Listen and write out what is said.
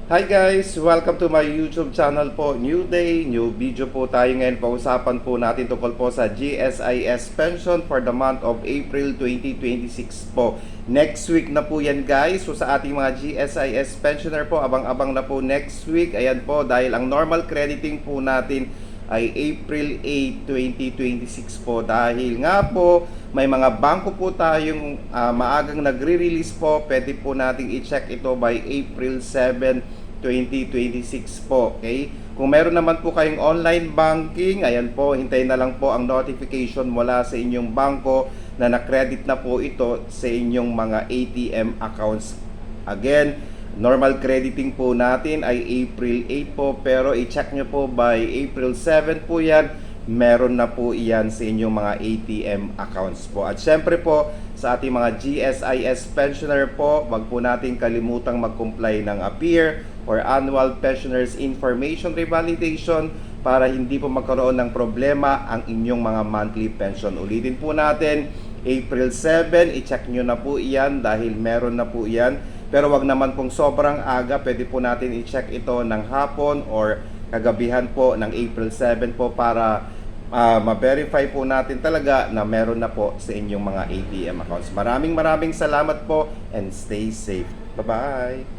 Hi guys! Welcome to my YouTube channel po. New day, new video po tayo ngayon. Pausapan po natin tungkol po sa GSIS pension for the month of April 2026 po. Next week na po yan guys. So sa ating mga GSIS pensioner po, abang-abang na po next week. Ayan po, dahil ang normal crediting po natin ay April 8, 2026 po. Dahil nga po, may mga bangko po tayong maagang nagre-release po. Pwede po nating i-check ito by April 7, 2026 po. Okay? Kung meron naman po kayong online banking, ayan po, hintayin na lang po ang notification mula sa inyong bangko na na-credit na po ito sa inyong mga ATM accounts. Again, normal crediting po natin ay April 8 po, pero i-check nyo po by April 7 po yan, meron na po iyan sa inyong mga ATM accounts po. At syempre po, sa ating mga GSIS pensioner po, wag po natin kalimutang mag-comply ng APIR or Annual Pensioners Information Revalidation para hindi po magkaroon ng problema ang inyong mga monthly pension. Ulitin po natin, April 7, i-check nyo na po iyan dahil meron na po iyan. Pero wag naman pong sobrang aga, pwede po natin i-check ito ng hapon or kagabihan po ng April 7 po para ma-verify po natin talaga na meron na po sa inyong mga ATM accounts. Maraming salamat po and stay safe. Bye-bye!